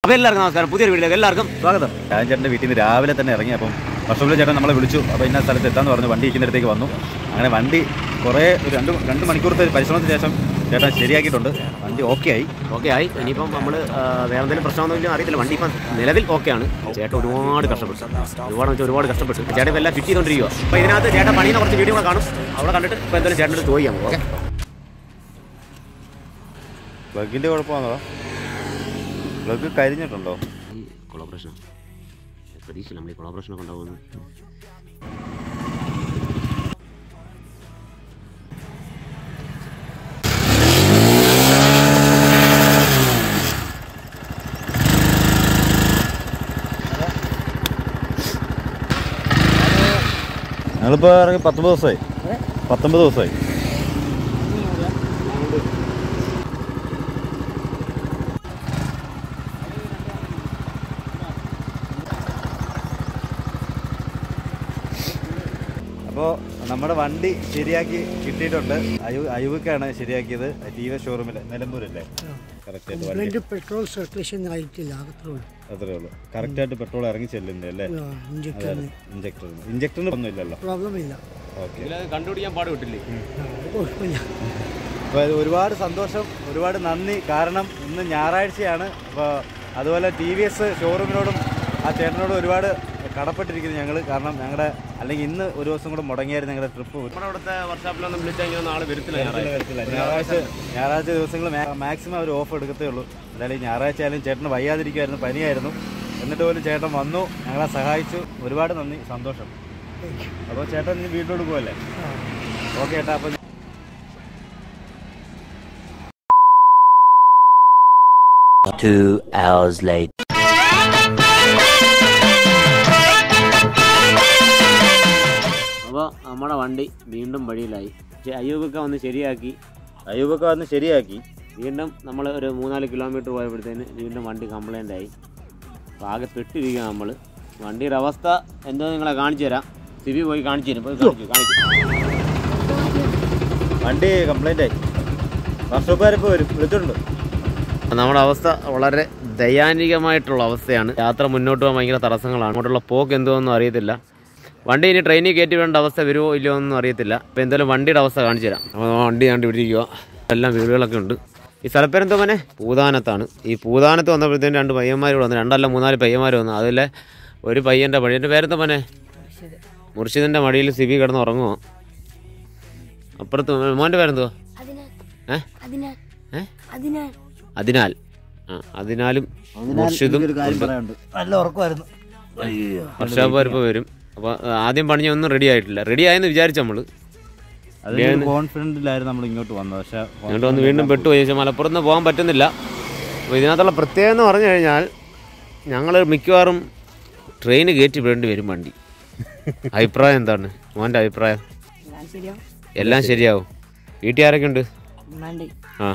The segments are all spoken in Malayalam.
അപ്പോൾ എല്ലാവർക്കും നമസ്കാരം, പുതിയൊരു വീഡിയോയിലേക്ക് എല്ലാവർക്കും സ്വാഗതം. രാജേട്ടൻ്റെ വീട്ടിൽ നിന്ന് രാവിലെ തന്നെ ഇറങ്ങി. അപ്പം വർഷോപ്പിലെ ചേട്ടൻ നമ്മളെ വിളിച്ചു. അപ്പോൾ ഇന്ന സ്ഥലത്ത് എത്താമെന്ന് പറഞ്ഞു. വണ്ടി ഇരിക്കുന്നിടത്തേക്ക് വന്നു. അങ്ങനെ വണ്ടി കുറേ ഒരു രണ്ട് മണിക്കൂറത്തെ പരിശ്രമത്തിന് ശേഷം ചേട്ടൻ ശരിയാക്കിയിട്ടുണ്ട്. വണ്ടി ഓക്കെ ആയി. ഇനിയിപ്പം നമ്മൾ വേറെ എന്തെങ്കിലും പ്രശ്നമൊന്നുമില്ല അറിയത്തില്ല. വണ്ടി ഇപ്പം നിലവിൽ ഓക്കെയാണ്. ചേട്ടൻ ഒരുപാട് കഷ്ടപ്പെട്ടു. ചേട്ടൻ എല്ലാം ഫിറ്റ് ചെയ്തുകൊണ്ടിരിക്കുക. അപ്പോൾ ഇതിനകത്ത് ചേട്ടൻ പണിയുന്ന കുറച്ച് വീഡിയോകൾ കാണും. അവിടെ കണ്ടിട്ട് ഇപ്പോൾ എന്തായാലും ചേട്ടനോട് ചോദിക്കാം. ഓക്കെ, പ്ലഗിൻ്റെ കുഴപ്പമാണോ? പ്ലഗ് കരിഞ്ഞിട്ടുണ്ടോ? ഈ കൊളാബറേഷൻ പ്രതീക്ഷയില്ല. നമ്മൾ ഈ കൊളാബറേഷനൊക്കെ ഉണ്ടാവുമെന്ന്. ഞങ്ങളിപ്പോൾ ഇറങ്ങി 19 ദിവസമായി. അപ്പോൾ നമ്മുടെ വണ്ടി ശരിയാക്കി കിട്ടിയിട്ടുണ്ട്. അയൂബക്കാണ് ശരിയാക്കിയത്. ടി.വി. ഷോറൂമിൽ നിലമ്പൂരല്ലേ? കറക്റ്റായിട്ട് പെട്രോൾ സർക്കുലേഷൻ ആയിട്ടില്ല, അത്രേ ഉള്ളൂ. കറക്റ്റായിട്ട് പെട്രോൾ ഇറങ്ങി ചെല്ലുന്നത് അല്ലേ? ഇഞ്ചക്ടറിന് ഒന്നും ഇല്ലല്ലോ, പ്രോബ്ലം ഇല്ല. ഓക്കെ, കണ്ടുപിടിക്കാൻ പാട് വിട്ടില്ലേ? അപ്പോൾ ഒരുപാട് സന്തോഷം, ഒരുപാട് നന്ദി. കാരണം ഇന്ന് ഞായറാഴ്ചയാണ്. അപ്പോൾ അതുപോലെ TVS ഷോറൂമിനോടും ആ ചേട്ടനോടും ഒരുപാട് കടപ്പെട്ടിരിക്കുന്നു ഞങ്ങൾ. കാരണം ഞങ്ങളുടെ അല്ലെങ്കിൽ ഇന്ന് ഒരു ദിവസം കൂടെ മുടങ്ങിയായിരുന്നു ഞങ്ങളുടെ ട്രിപ്പ്. നമ്മുടെ അവിടുത്തെ വർക്ക്ഷോപ്പിലൊന്നും വിളിച്ചാൽ നാളെ വരത്തില്ല. ഞായറാഴ്ച ദിവസങ്ങൾ മാക്സിമം അവർ ഓഫ് എടുക്കത്തേ ഉള്ളൂ. എന്തായാലും ഞായറാഴ്ച ആയാലും ചേട്ടന് വയ്യാതിരിക്കുമായിരുന്നു, പനിയായിരുന്നു. എന്നിട്ട് പോലും ചേട്ടൻ വന്നു, ഞങ്ങളെ സഹായിച്ചു. ഒരുപാട് നന്ദി, സന്തോഷം. അപ്പോൾ ചേട്ടൻ ഇനി വീട്ടിലോട്ട് പോകല്ലേ? ഓക്കെ ചേട്ടാ. അപ്പോൾ അപ്പോൾ നമ്മുടെ വണ്ടി വീണ്ടും വഴിയിലായി. അയ്യൂബൊക്കെ വന്ന് ശരിയാക്കി. വീണ്ടും നമ്മൾ ഒരു 3-4 കിലോമീറ്റർ പോയപ്പോഴത്തേന് വീണ്ടും വണ്ടി കംപ്ലൈൻ്റ് ആയി. അപ്പോൾ ആകെ പെട്ടിരിക്കുക നമ്മൾ. വണ്ടിയുടെ അവസ്ഥ എന്തോ നിങ്ങളെ കാണിച്ചു തരാം. സിബി പോയി കാണിച്ചു തരും. കാണിക്കും. വണ്ടി കംപ്ലൈൻ്റ് ആയി. വർഷോപ്പുകാരിപ്പോൾ വരും, വിളിച്ചിട്ടുണ്ട്. നമ്മുടെ അവസ്ഥ വളരെ ദയാനികമായിട്ടുള്ള അവസ്ഥയാണ്. യാത്ര മുന്നോട്ട് പോകാൻ ഭയങ്കര തടസ്സങ്ങളാണ്. അങ്ങോട്ടുള്ള പോക്ക് എന്തോന്നും അറിയത്തില്ല. വണ്ടി ഇനി ട്രെയിനിൽ കയറ്റി വേണ്ട അവസ്ഥ വരുമോ ഇല്ലയോ ഒന്നും അറിയത്തില്ല. അപ്പോൾ എന്തായാലും വണ്ടിയുടെ അവസ്ഥ കാണിച്ചു തരാം. അപ്പോൾ വണ്ടി കണ്ട് പിടിക്കുക. എല്ലാം വീടുകളൊക്കെ ഉണ്ട്. ഈ സ്ഥലപ്പേരെന്തോ മോനെ? പൂതാനത്താണ്. ഈ പൂതാനത്ത് വന്നപ്പോഴത്തേനും 2 പയ്യന്മാർ വന്നു. 2-3 പയ്യന്മാർ വന്നു. അതിലെ ഒരു പയ്യൻ്റെ പയ്യൻ്റെ പേരെന്തോ മോനെ? മുർഷിദിൻ്റെ മടിയിൽ സിബി കിടന്ന് ഉറങ്ങുമോ? അപ്പുറത്ത് മോൻ്റെ പേരെന്തോ? അതിനാൽ. അതിനാലും മുർഷിദും നല്ല ഉറക്കമായിരുന്നു. വർഷാപ്പുകാരിപ്പോൾ വരും. അപ്പോൾ ആദ്യം പണിയൊന്നും റെഡി ആയിട്ടില്ല. റെഡി ആയെന്ന് വിചാരിച്ചു നമ്മൾ. കോൺഫിഡൻറ്റിലായിരുന്നു നമ്മൾ ഇങ്ങോട്ട് വന്നത്. പക്ഷേ ഇങ്ങോട്ട് വന്ന് വീണ്ടും പെട്ടുപോയി. മലപ്പുറത്ത് നിന്ന് പോകാൻ പറ്റുന്നില്ല. അപ്പോൾ ഇതിനകത്തുള്ള പ്രത്യേകത എന്ന് പറഞ്ഞു കഴിഞ്ഞാൽ ഞങ്ങൾ മിക്കവാറും ട്രെയിന് കയറ്റി വിടേണ്ടി വരും വണ്ടി. അഭിപ്രായം എന്താണ് മോൻ്റെ അഭിപ്രായം? എല്ലാം ശരിയാവും. വീട്ടിൽ ആരൊക്കെ ഉണ്ട്? ആ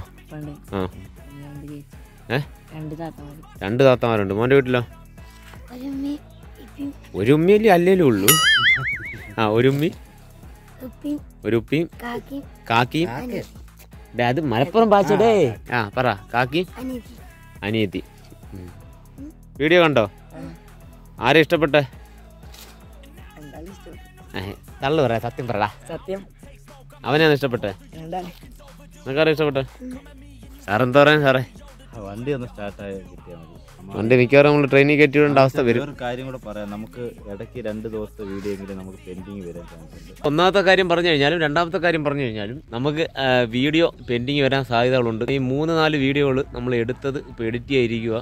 2 താത്തമാരുണ്ട്. മോൻ്റെ വീട്ടിലോ? ഒരു ഉമ്മയല്ലേ അല്ലേലും ഉള്ളൂ. ഒരു ഉമ്മി, ഒരു ഉപ്പിയും കാക്കിയും. അത് മലപ്പുറം ഭാഷയുടെ. പറ. കാക്കിയും അനിയത്തി. വീഡിയോ കണ്ടോ? ആരെ ഇഷ്ടപ്പെട്ടെ? തള്ളു പറയാ, സത്യം പറടാ. അവനെയാണ് ഇഷ്ടപ്പെട്ടെ? നിനക്കാരെ ഇഷ്ടപ്പെട്ടെ? സാറെന്താ പറയാൻ സാറേ? വണ്ടി ഒന്ന് സ്റ്റാർട്ടായി കിട്ടിയാൽ മതി. വണ്ടി മിക്കവാറും നമ്മൾ ട്രെയിനിൽ കയറ്റി വിടേണ്ട അവസ്ഥ വരും. ഒരു കാര്യം കൂടെ പറയാം, നമുക്ക് ഇടയ്ക്ക് 2 ദിവസത്തെ വീഡിയോ എങ്കിലും നമുക്ക് പെൻഡിങ് വരാൻ ചാൻസുണ്ട്. ഒന്നാമത്തെ കാര്യം പറഞ്ഞു കഴിഞ്ഞാലും രണ്ടാമത്തെ കാര്യം പറഞ്ഞു കഴിഞ്ഞാലും നമുക്ക് വീഡിയോ പെൻഡിങ് വരാൻ സാധ്യതകളുണ്ട്. ഈ 3-4 വീഡിയോകൾ നമ്മൾ എടുത്തത് ഇപ്പോൾ എഡിറ്റ് ചെയ്തിരിക്കുക.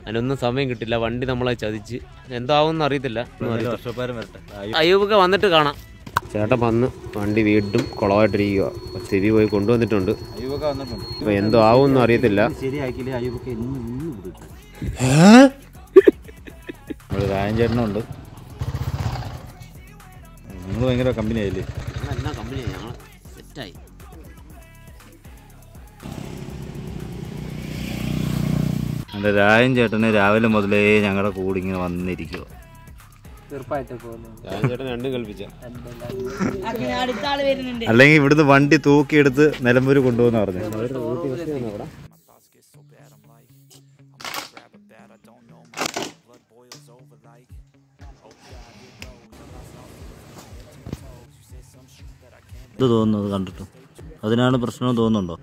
അതിനൊന്നും സമയം കിട്ടില്ല. വണ്ടി നമ്മളെ ചതിച്ച് എന്താവുമെന്ന് അറിയത്തില്ല. അയ്യൂബൊക്കെ വന്നിട്ട് കാണാം. ചേട്ടൻ വന്ന് വണ്ടി വീണ്ടും കുളമായിട്ടിരിക്കുക. സ്ഥിതി പോയി കൊണ്ടുവന്നിട്ടുണ്ട്. അപ്പോൾ എന്തോ ആവുമെന്നും അറിയത്തില്ല. രാജേട്ടനുണ്ട്. നിങ്ങൾ ഭയങ്കര കമ്പനി ആയില്ലേ? ഞങ്ങളെല്ലാം കമ്പനിയാണ്. ഞങ്ങൾ സെറ്റായി. എൻ്റെ രാജൻ ചേട്ടന് രാവിലെ മുതലേ ഞങ്ങളുടെ കൂടെ ഇങ്ങനെ വന്നിരിക്കുക. അല്ലെങ്കിൽ ഇവിടുന്ന് വണ്ടി തൂക്കിയെടുത്ത് നിലമ്പൂർ കൊണ്ടുപോകുന്ന പറഞ്ഞു. ഇത് തോന്നുന്നത് കണ്ടിട്ട് അതിനാണ് പ്രശ്നം തോന്നുന്നുണ്ടോ?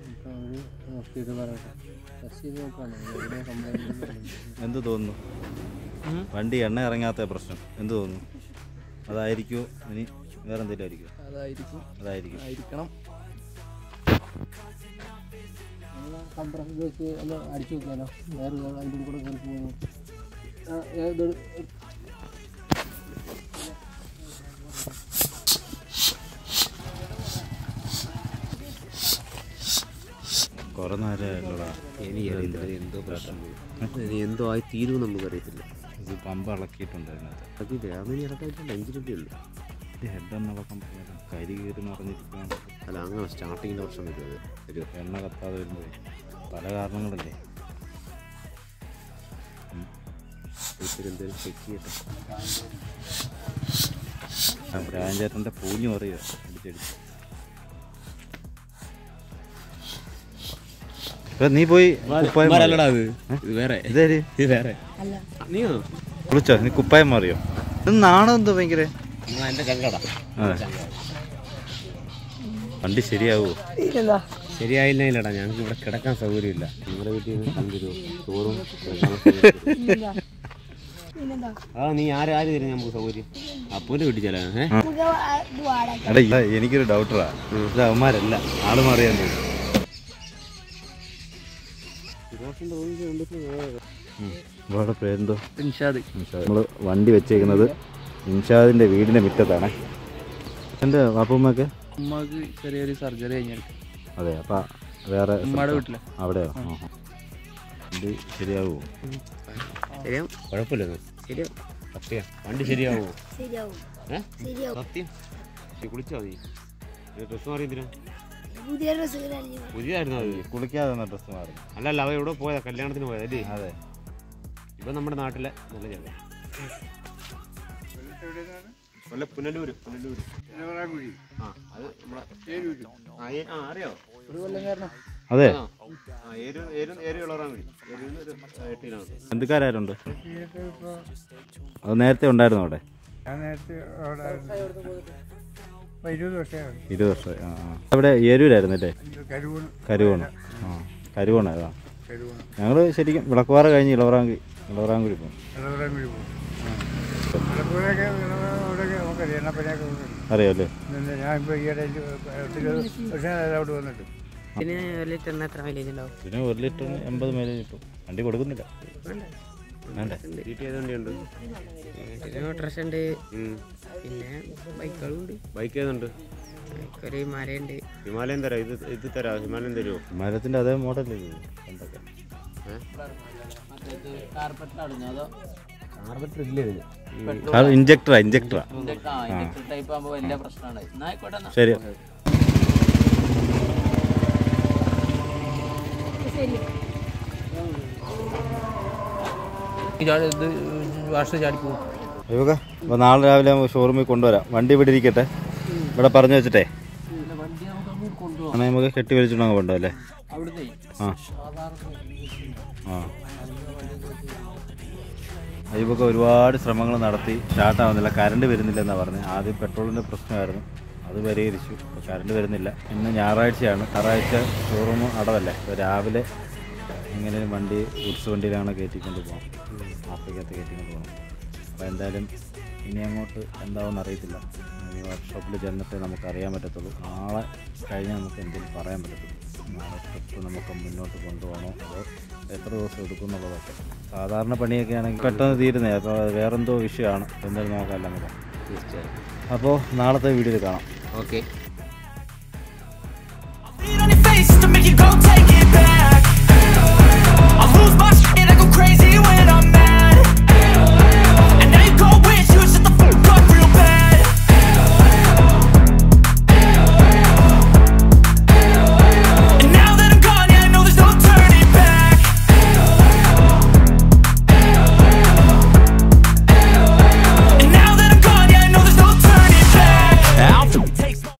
എന്ത് തോന്നുന്നു? വണ്ടി എണ്ണ ഇറങ്ങാത്ത പ്രശ്നം എന്ത് തോന്നുന്നു? അതായിരിക്കുമോ ഇനി വേറെ എന്തെങ്കിലും ആയിരിക്കും? ആയിരിക്കണം. കംപ്രസർ വെച്ച് ഒന്ന് അടിച്ചു നോക്കാനോ? വേറെ അതിൻ്റെ കൂടെ കയറി പോകുന്നു. കുറെ നേരമല്ലടാ. എനിക്കറിയത്തില്ല എന്തോ പ്രശ്നം, എന്തോ ആയി തീരുമെന്ന് നമുക്കറിയത്തില്ല. ഇത് പമ്പ് ഇളക്കിയിട്ടുണ്ട് അതിനകത്ത്. അത് രാവിലെ ഇറക്കായിട്ടുണ്ട്, എഞ്ചിനൊക്കെ ഉള്ളു. ഹെഡ് ഒന്ന് ഇളക്കാൻ പറ്റില്ല, കരി കയറി നിറഞ്ഞിരിക്കുകയാണ്. അല്ല, അങ്ങനെ സ്റ്റാർട്ടിങ്ങിൻ്റെ പ്രശ്നം വരും. അത് ഒരു എണ്ണ കത്താതെ വരുമ്പോൾ പല കാരണങ്ങളല്ലേ. എന്തെങ്കിലും ചെക്ക് ചെയ്യട്ടെ. രാജേട്ടൻ്റെ പൂഞ്ഞു പറയുക അടിച്ചടിച്ച്. നീ പോയി കുളിച്ചോ? നീ കുപ്പായം മാറിയോ? നാണം എന്തോ ഭയങ്കര. എൻ്റെ ചങ്കട വണ്ടി ശരിയാവോ? ശരിയായില്ലടാ, ഞങ്ങൾക്ക് ഇവിടെ കിടക്കാൻ സൗകര്യമില്ല. നിങ്ങളുടെ വീട്ടിൽ നിന്ന് കണ്ടൊരു ചോറും നീ ആരും തരും നമുക്ക് സൗകര്യം? അപ്പൂൻ്റെ വീട്ടിൽ ചെല്ലാൻ. എടാ എനിക്കൊരു ഡൗട്ടറാ, ഇത് അവന്മാരല്ല, ആള് മാറിയാൻ തോന്നുന്നു. ഇവിടെ പേരെന്തോ? ഇൻഷാദ്. നമ്മൾ വണ്ടി വെച്ചേക്കുന്നത് ഇൻഷാദിൻ്റെ വീടിൻ്റെ മുറ്റത്താണ്. എൻ്റെ വാപ്പുമ്മയൊക്കെ ഉമ്മക്ക് ചെറിയൊരു സർജറി കഴിഞ്ഞെടുക്കും. അതെ, അപ്പം വേറെ ഉമ്മയുടെ വീട്ടിലെ അവിടെയോ? വണ്ടി ശരിയാവുമോ? ശരിയാവും, കുഴപ്പമില്ല. ശരിയാവും, സത്യം. വണ്ടി ശരിയാവുമോ? സത്യം. കുളിച്ചാ മതി. ഡ്രസ് മാറി എന്തിനാ? പുതിയതായിരുന്നു അത്. കുളിക്കാതെ ഡ്രസ് മാറി? അല്ലല്ല, അവ എവിടെ പോയതാ? കല്യാണത്തിന് പോയതാ അല്ലേ? അതെ. ഇപ്പം നമ്മുടെ നാട്ടിലെ നല്ല ചെറുപ്പം. പുനലൂര്. ആ, അത് അറിയോ? അതെ, ഏരിയുള്ളവരാണ്. എന്തുകാരുണ്ട്? അത് നേരത്തെ ഉണ്ടായിരുന്നു അവിടെ? 20 വർഷമായി. 20 വർഷമായി. അവിടെ ഏരൂരായിരുന്നല്ലേ? കരുവോണ്. കരുവോണ. ഞങ്ങൾ ശരിക്കും വിളക്കുപാറ കഴിഞ്ഞ് ഇളവറാങ്കുഴി പോകും. അറിയാമല്ലേ? ഞാനിപ്പോൾ ഈയിടെ 10 അവിടെ വന്നിട്ട്. പിന്നെ 1 ലിറ്ററിന് എത്ര മൈലേജ് ഉണ്ടാവും? പിന്നെ 1 ലിറ്ററിന് 80 മൈലേജ് കിട്ടും. വണ്ടി കൊടുക്കുന്നില്ല. വേണ്ടേ? ഓട്ടോറിക്ഷ ഉണ്ട്, പിന്നെ ബൈക്കുകളുണ്ട്. ബൈക്ക് ഏതുണ്ട്? ഒരു ഹിമാലയുണ്ട്. ഹിമാലയൻ തരാം. ഇത് തരാം. ഹിമാലയൻ തരുമോ? ഹിമാലയത്തിൻ്റെ അതേ മോഡലല്ലേ എന്തൊക്കെ? ഇഞ്ചക്ടറാ. ശരി. അയ്യോക്കെ, അപ്പോൾ നാളെ രാവിലെ ഷോറൂമിൽ കൊണ്ടുവരാം. വണ്ടി ഇവിടെ ഇരിക്കട്ടെ, ഇവിടെ പറഞ്ഞു വെച്ചിട്ടേ. നമുക്ക് കെട്ടി വലിച്ചിട്ടങ്ങ് കൊണ്ടോ അല്ലേ? അയ്യപ്പൊക്കെ ഒരുപാട് ശ്രമങ്ങൾ നടത്തി, സ്റ്റാർട്ടാവുന്നില്ല. കറണ്ട് വരുന്നില്ല എന്നാണ് പറഞ്ഞത്. ആദ്യം പെട്രോളിൻ്റെ പ്രശ്നമായിരുന്നു, അത് പരിഹരിച്ചു. ഇപ്പോൾ കറണ്ട് വരുന്നില്ല. ഇന്ന് ഞായറാഴ്ചയാണ്. ഞായറാഴ്ച ഷോറൂം അടവല്ലേ. അപ്പോൾ രാവിലെ എങ്ങനെയും വണ്ടി ഗുഡ്സ് വണ്ടിയിലാണ് കയറ്റിക്കൊണ്ട് പോകാം, ആഫ്രിക്കകത്ത് കയറ്റിക്കൊണ്ട് പോകണം. അപ്പോൾ എന്തായാലും ഇനി അങ്ങോട്ട് എന്താവെന്ന് അറിയത്തില്ല. ഈ വർക്ക്ഷോപ്പിൽ ചെന്നിട്ട് നമുക്ക് അറിയാൻ പറ്റത്തുള്ളൂ. നാളെ കഴിഞ്ഞാൽ നമുക്ക് എന്തെങ്കിലും പറയാൻ പറ്റത്തുള്ളൂ. നാളെ ട്രിപ്പ് നമുക്ക് മുന്നോട്ട് കൊണ്ടുപോകണോ അതോ എത്ര ദിവസം എടുക്കും എന്നുള്ളതൊക്കെ. സാധാരണ പണിയൊക്കെ ആണെങ്കിൽ പെട്ടെന്ന് തീരുന്നേ. അപ്പോൾ വേറെന്തോ വിഷയമാണ്. എന്തായാലും നോക്കാം എല്ലാം കൂടെ. തീർച്ചയായും. അപ്പോൾ നാളത്തെ വീഡിയോയിൽ കാണാം. ഓക്കെ.